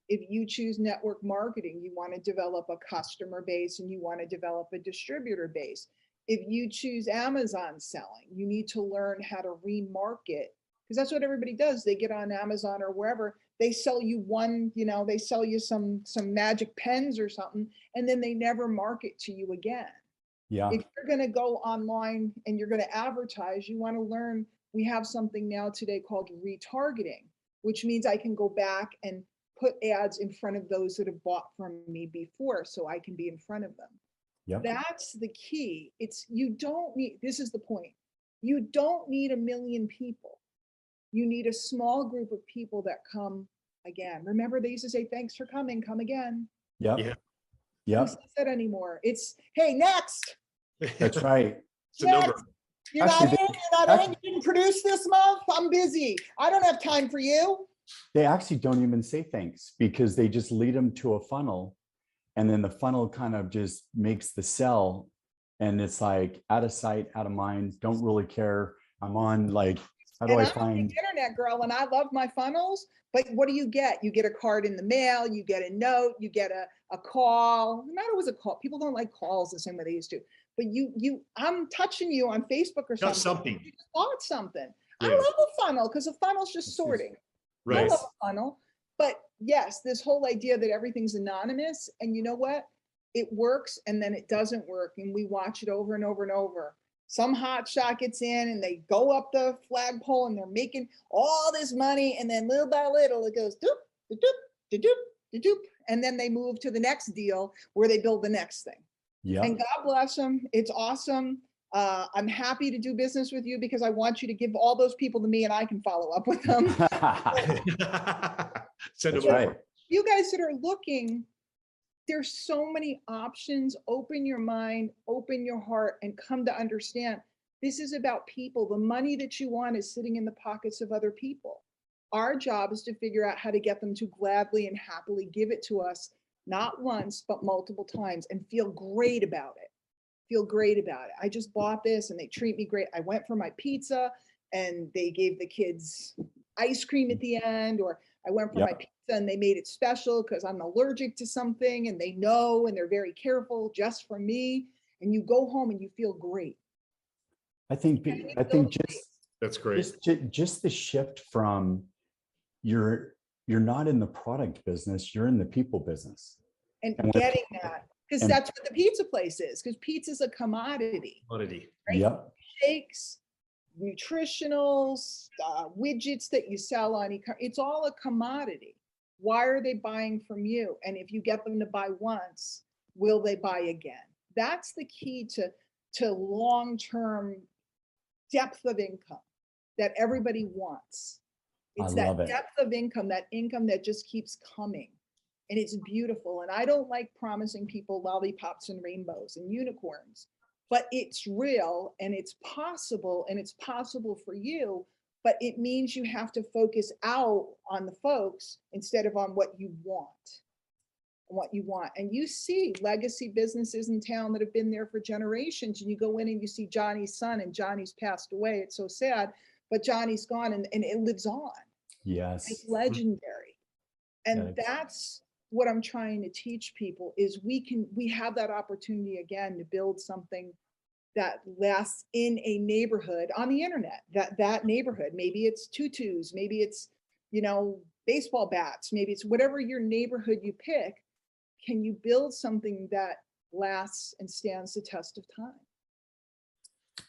If you choose network marketing, you want to develop a customer base and you want to develop a distributor base. If you choose Amazon selling, you need to learn how to remarket because that's what everybody does. They get on Amazon or wherever, they sell you one, they sell you some magic pens or something, and then they never market to you again. Yeah. If you're going to go online and you're going to advertise, you want to learn. We have something now today called retargeting, which means I can go back and put ads in front of those that have bought from me before so I can be in front of them. Yep. That's the key. You don't need, this is the point. You don't need 1 million people. You need a small group of people that come again. Remember, they used to say, thanks for coming, come again. Yep. Yeah. Yep. Who says that anymore? It's, hey, next. That's right. It's a number. You're Actually, not in, you're not in, you didn't produce this month? I'm busy. I don't have time for you. They actually don't even say thanks because they just lead them to a funnel. And then the funnel kind of just makes the sell. And it's like out of sight, out of mind, don't really care. I'm on like, how do I find? I'm an internet girl and I love my funnels, but what do? You get a card in the mail, you get a note, you get a call. Not always a call. People don't like calls the same way they used to, but I'm touching you on Facebook or something. You just bought something. Yeah. I love a funnel because a funnel's just sorting. Right. I love a funnel. But yes, this whole idea that everything's anonymous, and you know what? It works and then it doesn't work. And we watch it over and over and over. Some hot shot gets in and they go up the flagpole and they're making all this money. And then little by little, it goes doop, doop, doop, doop. And then they move to the next deal where they build the next thing. Yeah. And God bless them. It's awesome. I'm happy to do business with you because I want you to give all those people to me and I can follow up with them. Send them over. You guys that are looking, there's so many options. Open your mind, open your heart, and come to understand this is about people. The money that you want is sitting in the pockets of other people. Our job is to figure out how to get them to gladly and happily give it to us, not once, but multiple times, and feel great about it. Feel great about it. I just bought this and they treat me great. I went for my pizza and they gave the kids ice cream at the end, or I went for my pizza and they made it special because I'm allergic to something and they know and they're very careful just for me. And you go home and you feel great. I think just that's great. Just the shift from you're not in the product business, you're in the people business. And getting that. Because that's what the pizza place is. Because pizza's a commodity. Right? Yep. Shakes, nutritionals, widgets that you sell on e-commerce. It's all a commodity. Why are they buying from you? And if you get them to buy once, will they buy again? That's the key to long-term depth of income that everybody wants. It's that depth of income, that income that just keeps coming. And it's beautiful. And I don't like promising people lollipops and rainbows and unicorns, but it's real and it's possible for you, but it means you have to focus out on the folks instead of on what you want. And you see legacy businesses in town that have been there for generations, and you go in and you see Johnny's son, and Johnny's passed away. It's so sad, but Johnny's gone and it lives on. Yes. It's legendary. And that's what I'm trying to teach people is we have that opportunity again to build something that lasts in a neighborhood on the internet, that neighborhood, maybe it's tutus, maybe it's, you know, baseball bats, maybe it's whatever your neighborhood you pick. Can you build something that lasts and stands the test of time?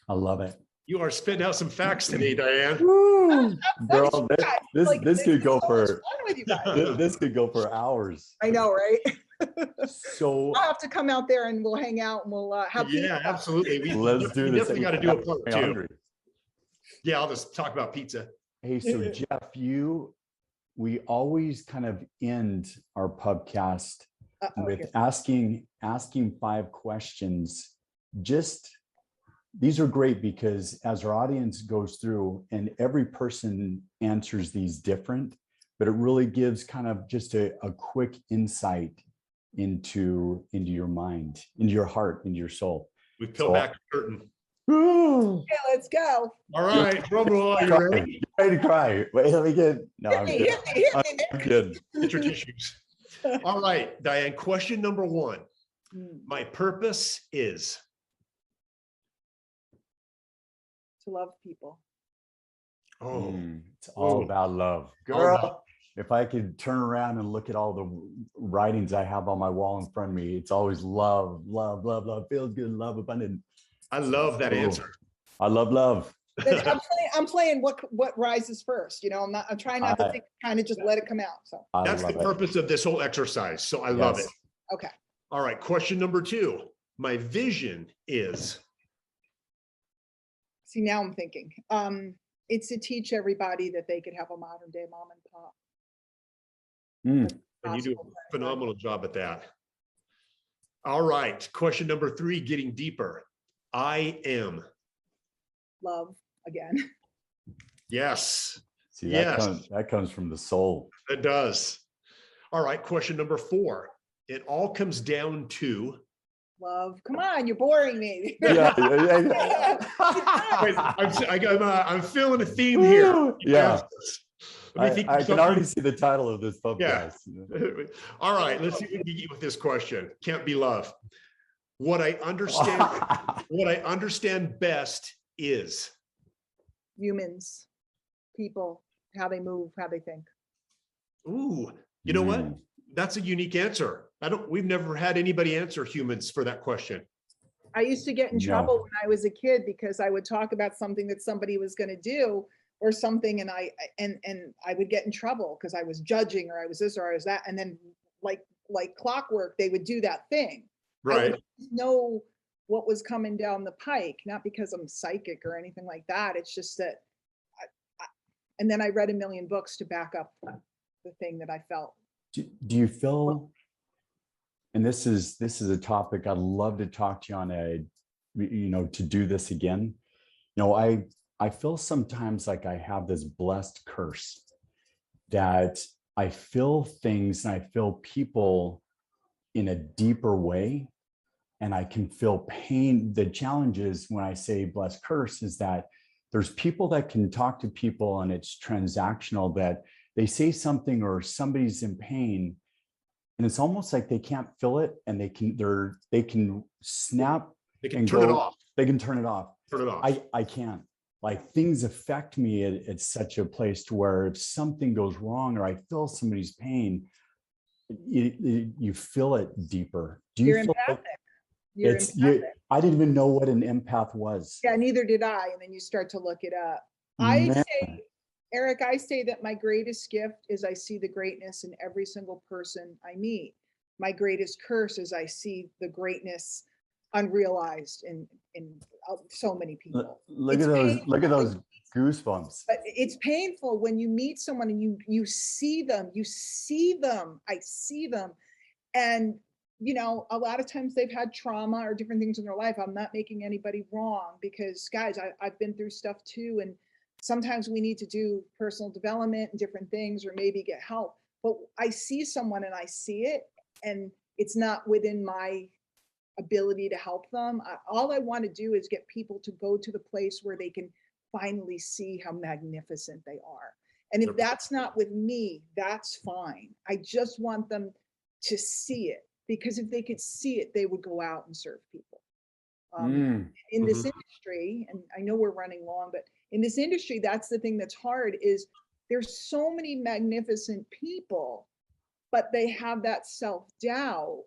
I love it. You are spitting out some facts today, Diane. Woo! Girl, this could go so for much fun with you guys. this could go for hours. I know, right? So I'll have to come out there and we'll hang out and we'll have Yeah, pizza. absolutely. let's do We this. definitely got to do a part I'm two. hungry. Yeah, I'll just talk about pizza. Hey, so Jeff, we always kind of end our PUBcast with asking 5 questions. Just these are great because as our audience goes through and every person answers these different, but it really gives kind of just a quick insight into your mind, into your heart, into your soul. We've peeled back the curtain. Okay, let's go. All right, drum roll. Are you ready? You ready to cry? Wait, let me get. No, I'm Hit me, kidding. Nick. I'm kidding. Get your tissues. All right, Diane, question number 1. My purpose is? To love people. Oh, It's all Ooh. about love, All girl. about- If I could turn around and look at all the writings I have on my wall in front of me, it's always love, love, love, love, feels good, love, abundant. I love that Ooh. answer. I love love. But I'm playing what rises first. You know, I'm trying not to think, kind of just let it come out. So I That's the love it. purpose of this whole exercise. So I love Yes. it. okay. All right, question number 2. My vision is? See, now I'm thinking. It's to teach everybody that they could have a modern day mom and pop. And you do a phenomenal job at that. All right, question number 3, getting deeper. I am? Love again. Yes, See, Yes. that comes from the soul. it does. All right, question number 4. It all comes down to? Love. Come on, you're boring me. Yeah. Wait, I'm feeling a theme here. Yeah. Let me think I of can something. already see the title of this podcast. All right, let's see if we can get with this question. Can't be love. What I understand best is? Humans, people, how they move, how they think. Ooh, you know what? That's a unique answer. We've never had anybody answer humans for that question. I used to get in trouble when I was a kid because I would talk about something that somebody was going to do or something, and I would get in trouble because I was judging or I was this or I was that, and then like clockwork, they would do that thing. I Right. would know what was coming down the pike, not because I'm psychic or anything like that. It's just that, and then I read a million books to back up the thing that I felt. Do you feel, and this is a topic I'd love to talk to you on to do this again. I feel sometimes like I have this blessed curse that I feel things and I feel people in a deeper way, and I can feel pain. The challenge is when I say blessed curse is that there's people that can talk to people and it's transactional, that they say something or somebody's in pain and it's almost like they can't feel it, and they can snap. They can turn it off. They can turn it off. Turn it off. I can't. Like, things affect me at such a place to where if something goes wrong or I feel somebody's pain, you feel it deeper. Do you You're feel empathic. You're empathic. I didn't even know what an empath was. Yeah, neither did I. And then you start to look it up. Eric, I say that my greatest gift is I see the greatness in every single person I meet. My greatest curse is I see the greatness unrealized in so many people. Look at those goosebumps. But it's painful when you meet someone and you see them. I see them. And a lot of times they've had trauma or different things in their life. I'm not making anybody wrong, because guys, I've been through stuff too. And sometimes we need to do personal development and different things, or maybe get help. But I see someone and I see it, and it's not within my ability to help them. All I want to do is get people to go to the place where they can finally see how magnificent they are. And if that's not with me, that's fine. I just want them to see it, because if they could see it, they would go out and serve people. In this Mhm. industry, and I know we're running long, but in this industry, that's the thing that's hard is there's so many magnificent people, but they have that self-doubt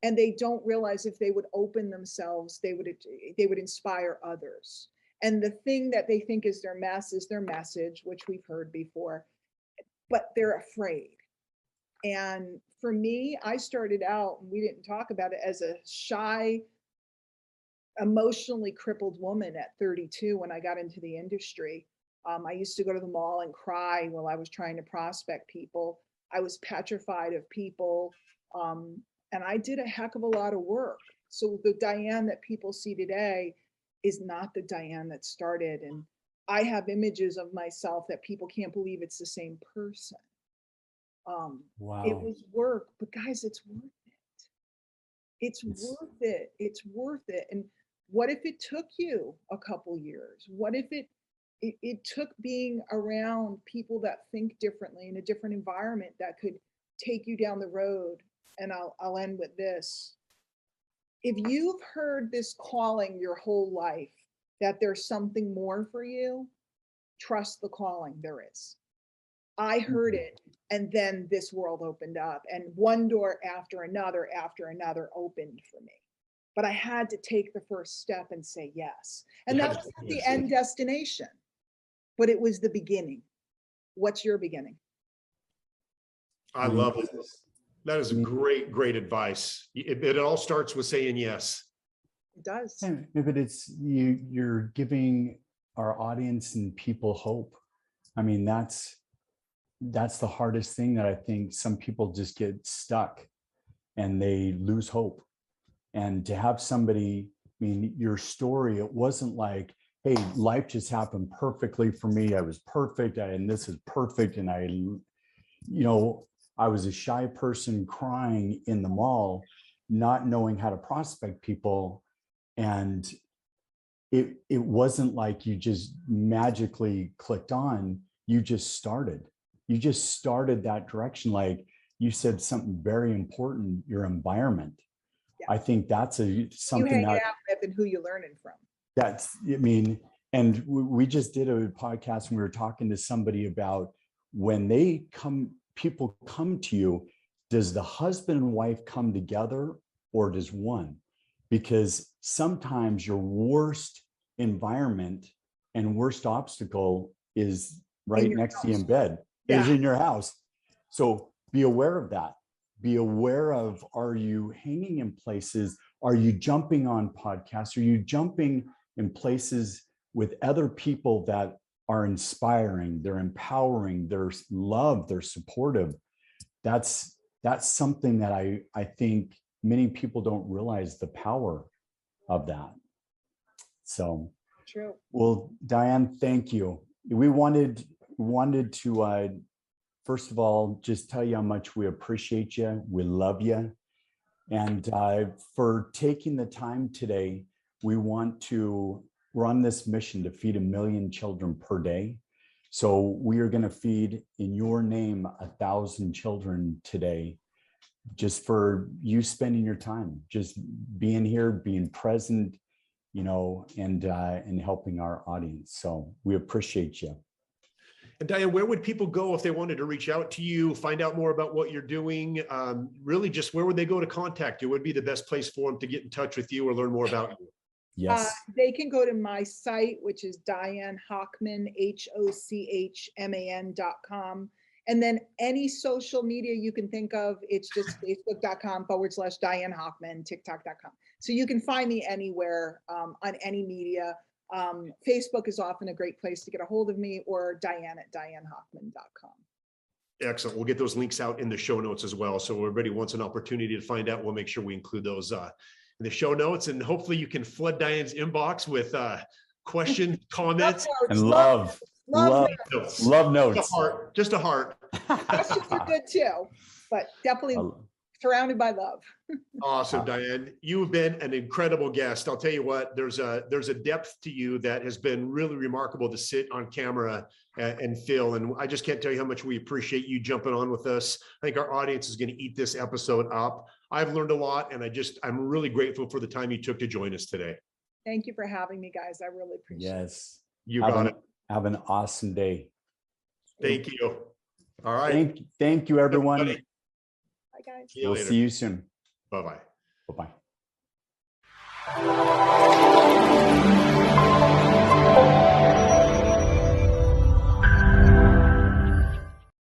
and they don't realize if they would open themselves, they would inspire others. And the thing that they think is their mess is their message, which we've heard before, but they're afraid. And for me, I started out, and we didn't talk about it, as a shy, emotionally crippled woman at 32 when I got into the industry. I used to go to the mall and cry while I was trying to prospect people. I was petrified of people. And I did a heck of a lot of work. So the Diane that people see today is not the Diane that started. And I have images of myself that people can't believe it's the same person. It Wow. was work, but guys, it's worth it. It's worth it. It's worth it. And what if it took you a couple years? What if it took being around people that think differently in a different environment that could take you down the road? And I'll end with this. If you've heard this calling your whole life, that there's something more for you, trust the calling there is. I heard it, and then this world opened up, and one door after another opened for me. But I had to take the first step and say yes. And that wasn't the end destination, but it was the beginning. What's your beginning? I love it. That is a great, great advice. It all starts with saying yes. It does. Yeah, but it's you're giving our audience and people hope. I mean, that's the hardest thing that I think some people just get stuck and they lose hope. And to have somebody, I mean, your story, it wasn't like, hey, life just happened perfectly for me. I was perfect and this is perfect. And I was a shy person crying in the mall, not knowing how to prospect people. And it wasn't like you just magically clicked on, you just started that direction. Like you said something very important, your environment. Yeah. I think that's something you hang out with and who you're learning from. And we just did a podcast and we were talking to somebody about when people come to you, does the husband and wife come together or does one? Because sometimes your worst environment and worst obstacle is right next to you in bed, is in your house. So be aware of that. Be aware of, are you hanging in places? Are you jumping on podcasts? Are you jumping in places with other people that are inspiring, they're empowering, they're love, they're supportive? That's something that I think many people don't realize the power of that. So true. Well, Diane, thank you. We wanted to first of all just tell you how much we appreciate you. We love you. And for taking the time today, we're on this mission to feed 1 million children per day. So we are going to feed in your name 1,000 children today, just for you spending your time, just being here, being present, and helping our audience. So we appreciate you. And Diane, where would people go if they wanted to reach out to you, find out more about what you're doing? Really, just where would they go to contact you? What would be the best place for them to get in touch with you or learn more about you? Yes. They can go to my site, which is Diane Hochman, HOCHMAN.com. And then any social media you can think of, it's just facebook.com/Diane Hochman, TikTok.com. So you can find me anywhere on any media. Facebook is often a great place to get a hold of me, or Diane@DianeHochman.com. Excellent. We'll get those links out in the show notes as well. So everybody wants an opportunity to find out. We'll make sure we include those in the show notes, and hopefully you can flood Diane's inbox with questions, comments, and love notes. Just a heart. Questions are good too, but definitely surrounded by love. Awesome, Diane. You have been an incredible guest. I'll tell you what, there's a depth to you that has been really remarkable to sit on camera and feel. And I just can't tell you how much we appreciate you jumping on with us. I think our audience is going to eat this episode up. I've learned a lot, and I'm really grateful for the time you took to join us today. Thank you for having me, guys. I really appreciate it. Yes. You Have got an, it. have an awesome day. Thank you. All right. Thank you, everyone. Everybody. Bye, guys. See you We'll later. see you soon. Bye-bye. Bye-bye.